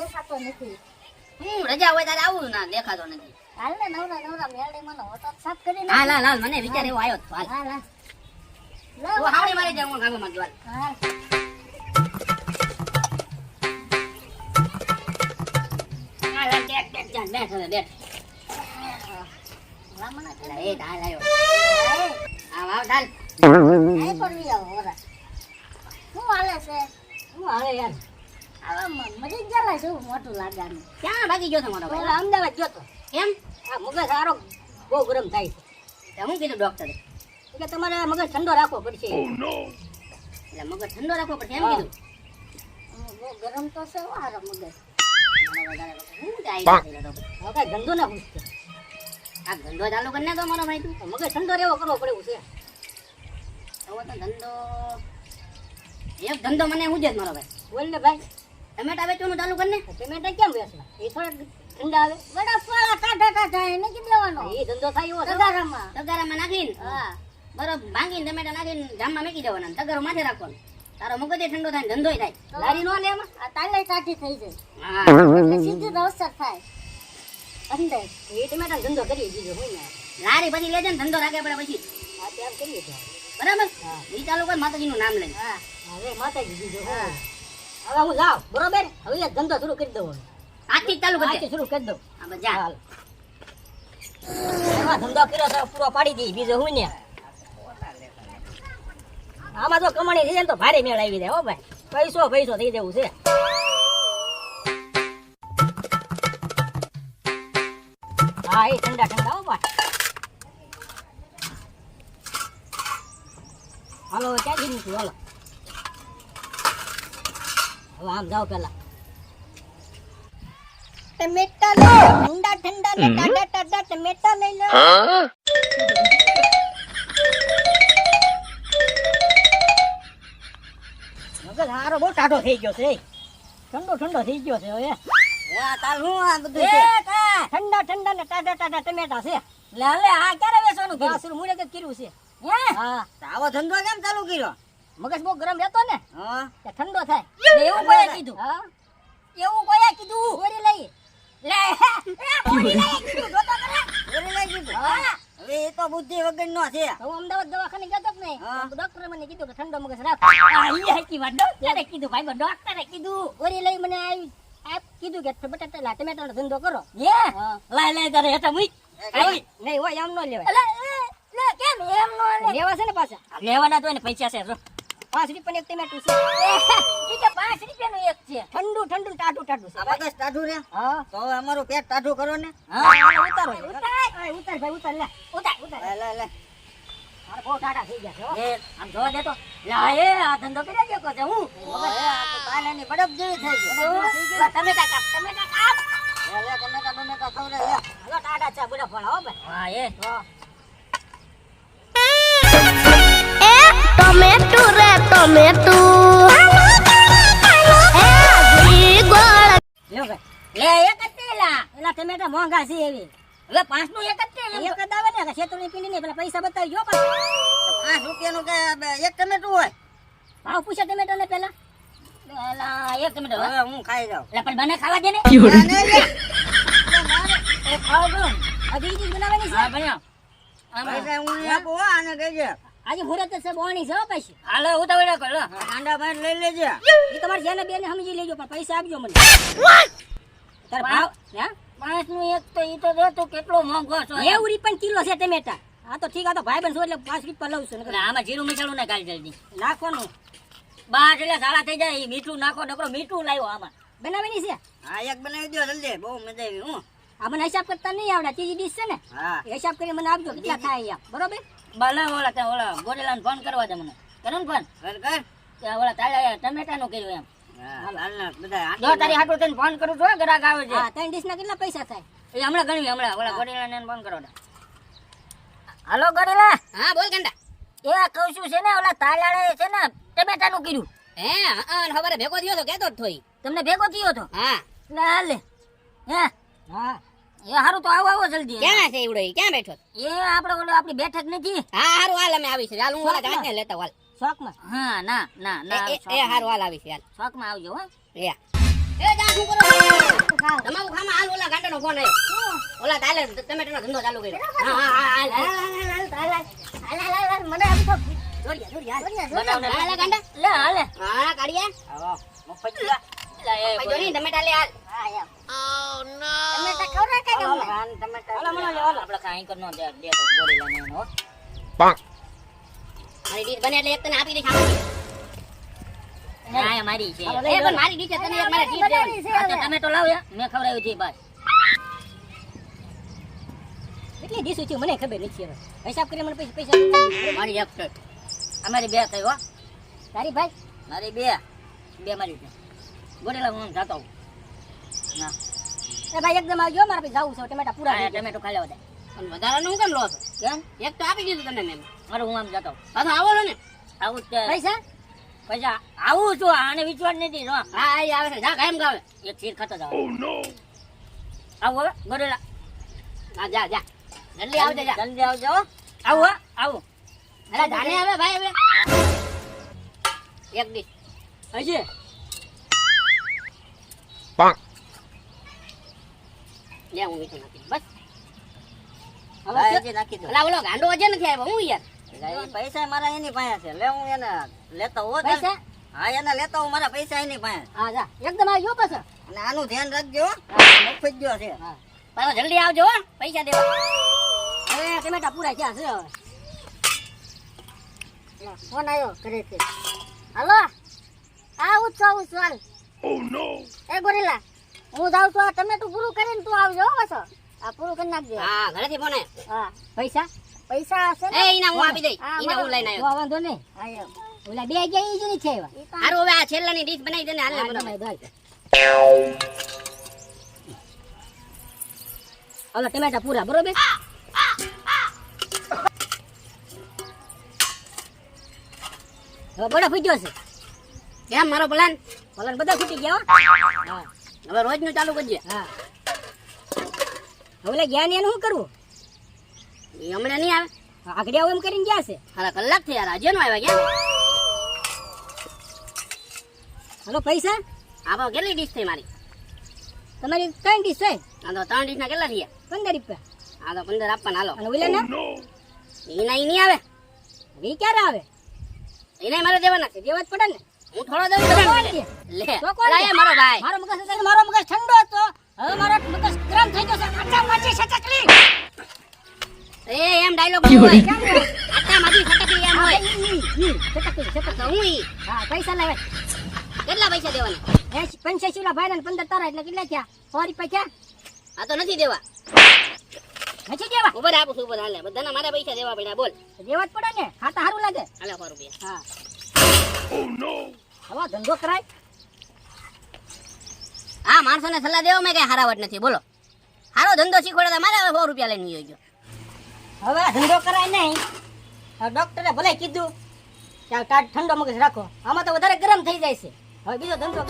દેખાતો નથી. હું રજા હોય ત્યારે આવું ના દેખાતો નથી. હાલ ને નવરા મેળે મને હોટલ સાફ કરીને. હાલ મને વિચાર એવો આવ્યો તો હાલ. હાલ તો હાવડી મારી જાઉં હું ગામમાં જોવા. હાલ હાલ બેઠ જાન બેઠ હવે બેઠ. રામણા એલા એ ઢાલ આવ્યો. આવ ઢાલ. આય પડવી આવો ઓરા. શું હાલે છે? હું હાલે યાર. આવા મરી ગયેલા શું મોટું લાગાનું. ક્યાં ભાગી ગયો તમારો ભાઈ? ઓલા અમદાવાદ ગયો તો. કેમ? આ મગજ સારો બહુ ગરમ થાય છે. તે હું કીધું ડોક્ટરે? એટલે તમારે મગજ ઠંડો રાખવો પડશે. એટલે મગજ ઠંડો રાખવો પડશે એમ કીધું. બહુ ગરમ તો છે વારો મગજ. હું તે આઈડિયા કર્યો તો. હવે કાંઈ ધંધો ના પૂછતો. આ ધંધો ચાલુ કરી નાખો મારો ભાઈ તું. મગજ ઠંડો રહેવો કરવો પડે એવું છે. હવે તો ધંધો એક ધંધો મને હું જ મારો ભાઈ. બોલ ને ભાઈ, ટમેટા વેચવાનું ચાલુ કરી ને. ટમેટા કેમ વેચવા? એ થોડા ઠંડા આવે. બડા ફળા ટાટા એને કી દેવાનો. એ ધંધો થાય એવો છે. તગારામાં. તગારામાં નાખીને હા બરફ ભાંગીને ટમેટા નાખીને જામમાં મૂકી દેવાના. તગારો માથે રાખવાનો. તારો મગજ ઠંડો થાય ને ધંધોય થાય. લારી નો લે એમાં. આ તાલે ટાટી થઈ જાય. હા એટલે સીધી અવસર થાય અંદર. એ ટમેટા ધંધો કરી દીધો હોય ને. લારી પછી લેજે ને ધંધો રાખે પડે પછી. હા ત્યાં કરીએ તો. બરાબર? હા. ઈ ચાલુ કર માતાજીનું નામ લઈને. હા હવે માતાજી દીધો. હા. હવે હું જાઉં બરોબર. હવે એક ધંધો શરૂ કરી દઉં. આજથી જ ચાલુ કરજે. આજથી શરૂ કરી દઉં. હા બસ જા. હાલ. એમાં ધંધો કર્યો તો પૂરો પાડી દઈ બીજો હું ને. આમાં તો કમાણી થઈ જાય ને તો ભારે મેળ આવી જાય હો ભાઈ. પૈસો થઈ જવું છે. હા એ ઠંડા હો ભાઈ. હાલો ક્યાં જઈ નીકળ્યું હાલો. હવે આમ જાઓ પેલા. ટમેટા લઈ લો. ઠંડા ને ટાટા ટમેટા લઈ લો. મગજ હારો બહુ ટાઢો થઈ ગયો છે. ઠંડો થઈ ગયો છે હવે. તાર હું આ બધું એ છે. કા ઠંડા ને ટાટા ટમેટા છે. લે આ ક્યારે વેચવાનું કર્યું? વાસરું મુડે કે કર્યું છે. હે? હા આવો ધંધો કેમ ચાલુ કર્યો? મગજ બહુ ગરમ રહેતો ને હા તે ઠંડો થાય. એવું કોઈએ કીધું? હા એવું કોઈએ કીધું? ઓરી લઈ. લે ઓરી લઈ કીધું જોતો કરે. ઓરી લઈ કીધું. હા હવે એ તો બુદ્ધિ વગરનો છે. હું અમદાવાદ દવાખાને ગયો તો કે નહીં હા. ડોક્ટરે મને કીધું કે ઠંડો મગજ રાખ. આ ઈ હાકી વાત ડોક્ટરે કીધું ભાઈ ડોક્ટરે કીધું. ઓરી લઈ મને આવી આપ કીધું કે બટાટા ટમેટાનો ધંધો કરો. હે? હા લાય તારે હેઠા મૂક. નહીં નહીં હોય એમ નો લેવાય. લે કેમ એમ નો લે? લેવા છે ને પાછા લેવાના તો એને પૈસા છે જો. 5 રૂપિયાનું એક ટમેટું છે. ઈ કે 5 રૂપિયાનું એક છે. ઠંડુ ટાઢું છે. આ બગસ ટાઢું રે. હા તો હવે અમારું પેટ ટાઢું કરો ને. ઉતારો ઉતાર ભાઈ ઉતાર લે ઉતાર લે. મારે બહુ ટાટા થઈ ગયા છે હો. એ આમ જોવા દે તો. લા એ આ ધંધો કર્યા ગયો છે હું. આ તો કાનાની બડપ જેવી થઈ ગઈ. ટમેટા કાપ. લે ટમેટા ખવડે લે. હાલો ટાટા ચા બોલા ફળ હો ભાઈ. હા એ. હા ટમેટુ રે ટમેટુ. લ્યો ભાઈ લે એક જ તેલા. એલા ટમેટા મોંઘા છે એવી. હવે 5 નું એક જ તેલ. એક જ આવે ને ખેતરની પીંડી ને પેલા પૈસા બતાવી જો પાછા. 5 રૂપિયાનું કે એક ટમેટું હોય. ભાવ પૂછે ટમેટા ને પેલા. એલા એક ટમેટું. હવે હું ખાઈ જાઉં. એટલે પણ મને ખાવા દે ને. એ ખાવ દો. હજી ઈ બનાવવાની છે. હા બનાવ. પૈસા હું નહીં આપું હો આને કહેજે. આજે મુહૂર્ત છે બોણી છે હો પૈસા. હાલો ઉતાવળા કર લો. ઠંડા ભાઈ લઈ લેજે. ઈ તમારે જેને બેને સમજી લેજો પણ પૈસા આપજો મને. તાર ભાવ હે 5 નું એક તો ઈ તો જો તું કેટલો મોંઘો છો. 90 રૂપિયા કિલો છે ટમેટા. આ તો ઠીક આ તો ભાઈ બન છો એટલે 5 રૂપિયા લઉં છું. એટલે આમાં જીરું મીઠાનું ના કાઢી જલ્દી. નાખવાનું બાર એટલે સાળા થઈ જાય. ઈ મીઠું નાખો નકરો મીઠું લાવ્યો આમાં. બનાવવાની છે. હા એક બનાવી દો જલ્દી. બહુ મજા આવી હું. આ મને હિસાબ કરતા નહીં આવડે. ત્રીજી ડીશ છે ને હા એ હિસાબ કરી મને આપજો કેટલા થાય એમ બરોબર. ભલે ઓલા ત્યાં ઓલા ગોરેલાને ફોન કરવા દે મને. કરો ને ફોન. કર. ત્યાં ઓલા તાળા ટમેટાનું કર્યું એમ. જો તારી હાટું થઈને ફોન કરું છું ગ્રાહક આવે છે. હા 3 ડીશ ના કેટલા પૈસા થાય? એ હમણાં ગણવી હમણાં ઓલા ગોરેલાને ફોન કરો. હાલો ગોરેલા. હા બોલ કંડા. એ કહું છું છે ને ઓલા તાળાએ છે ને ટમેટાનું કર્યું. હે હા ખબર ભેગો થયો તો કેતો જ થોઈ. તમને ભેગો થયો તો? હા. લે હે હા એ હારું તો આવો જલ્દી. ક્યાં છે ઈવડો? ક્યાં બેઠો? એ આપણે ઓલો આપણી બેઠક નથી. હા હારું હાલ અમે આવી છે. હાલ હું ઓલા ગાંઠને લેતા હાલ. શોખમાં. હા ના એ હારું હાલ આવી છે હાલ. શોખમાં આવજો હો. લે એ જા શું કરો ખાવ. તમારું ખામાં હાલ ઓલા ગાંડાનો ફોન આવ્યો ઓલા તાલે ટમેટાનો ધંધો ચાલુ કર્યો હા હા હાલ મને આમ તો હાલ ગાંડા લે હાલે. હા કાઢીએ આવો મફતિયા લા એ ભાઈ જોની ટમેટા લે હાલ ટમેટા ખવડાવે કે ગમે? રાન ટમેટા હાલો, હાલો, હાલો. આપણે કાંઈ કરનો દે દે તો ગોરીલાને એનો હો. મારી ડીશ બને એટલે એક તને આપી દઈશ આમાંથી. હા, મારી છે હાલો, એ લઈ પણ લો. મારી ડીશ છે, તને એક મારે ડીશ બનાવી છે દેવાની. હવે. આ તો ટમેટો લાવ યાર મેં ખવડાવ્યું છે બસ કેટલી ડીશ છે મને ખબર નથી હવે. હિસાબ કરી મને પૈસા મારી એક છે અમારી બે થઈ હો તારી ભાઈ મારી બે મારી છે ગોરીલા હું આમ જાતો આવું. ના એ ભાઈ એકદમ આવજો મારા પાસે જાવું છે ટમેટા પૂરા આ થઈ ગયા. ટમેટો ખાઈ લેવા દે પણ વધારાનું હું કેમ લો છો? કેમ એક તો આપી દીધું તમને મેં. મારે હું આમ જાતો આવું. પાછો આવો છો ને? આવું જ તે પૈસા પૈસા આવું છું આને વિશ્વાસ નથી જો હા, એ આવે છે. જા, કાયમ ગાવે. એક ચીર ખાતો જાવ આવું હવે ગોરીલા હા, જા, જા. જલ્દી આવજે, જા. જલ્દી આવજો હો. આવું હો આવું અરે, જાને હવે, ભાઈ, હવે. એક ડીશ. હશે લે, હું મીઠું નાખી દઉં. બસ. હવે હા, શું? હજી નાખી દો અલા, ઓલો ગાંડો હજે નથી આવ્યો. હું યાર. એટલે એ પૈસા મારા એની પાસે છે લે હું એને લેતો હો તને. પૈસા હા એને લેતો હું મારા પૈસા એની પાસે હા જા એકદમ આવજો પાછા. અને આનું ધ્યાન રાખજો હો. મફત ગયો છે પાછો જલ્દી આવજો, હો. પૈસા દેવા. હવે ટમેટા પૂરા થયા છે હવે. લે, ફોન આવ્યો ઘરે થી. હાલો આવું છું હાલ. એ ગોરીલા હું જાઉં છું આ ટમેટું પૂરું કરીને તું આવજો હો પાછો. આ પૂરું કરી નાખજો. હા, ઘરેથી ફોન આવ્યો. હા પૈસા પૈસા હશે ને? એ, ઈના હું આપી દઈશ. હા, ઈના હું લઈને આવ્યો. વાંધો નહીં. હા, એમ. ઓલા બે ગયા ઈ જ નહીં છે આવ્યા. હારું, હવે આ છેલ્લાની ડીશ બનાવી દે ને, હાલ ને, હા, બરોબર. બનાવી દો, હાલ. હાલો ટમેટા પૂરા બરોબર. હવે બડો ફૂટ્યો છે. કેમ મારો પ્લાન? ભલા બધા ફૂટી ગયા હો. હા હવે રોજનું ચાલુ કરજે. હા હવે ઓલા ગયા ને એનું શું કરવું? ઈ હમણાં નહીં આવે. આગળ આવું એમ કરીને ગયા છે. હારા કલાક થી યાર, હજે નો આવ્યા ક્યાં? હાલો પૈસા આપો, કેટલી ડીશ થઈ મારી? તમારી 3 ડીશ છે. આ તો 3 ડીશ ના કેટલા થયા? 15 રૂપિયા. આ તો 15 આપવાના, હાલો. અને ઓલા ના ઈના ઈ નહીં આવે. વી ક્યારે આવે? ઈને મારે દેવાના છે. દેવા જ પડે ને. હું થોડો દઉં તો કોણ તમને. દે? લે, તો કોણ અલા, દે? એ મારો ભાઈ. મારો મગજ હતો, મારો મગજ ઠંડો હતો. હવે મારો મગજ ગરમ થઈ ગયો છે. આટા માચી સચકલી. એ એમ ડાયલોગ હોય. કેમ હોય? આટા માજી ફટકલી એમ હા, હોય. ઈ, સચકલી, તો સચકલી. હું ઈ હા, પૈસા લાવે. કેટલા પૈસા દેવાના? 85 ઓલા ભાઈ ને 15 તારા એટલે કેટલા થયા? 100 રૂપિયા થયા? આ તો નથી દેવા. નથી દેવા? ઉપર આપું છું, ઉપર હાલે. બધાના મારે પૈસા દેવા પડ્યા, બોલ. દેવા જ પડે ને. ખાતા સારું લાગે. હાલે 100 રૂપિયા. હા. હવે ધંધો કરાય. હા, માણસોને સલાહ દેવા મેં કઈ હારાવટ નથી, બોલો. હારો ધંધો શીખવાડે મારે હવે 100 રૂપિયા લઈને ગયો. હવે આ ધંધો કરાય નહીં. હવે ડોક્ટરે ભલે કીધું કે આ ઠંડો મગજ રાખો. આમાં તો વધારે ગરમ થઈ જાય છે. હવે બીજો ધંધો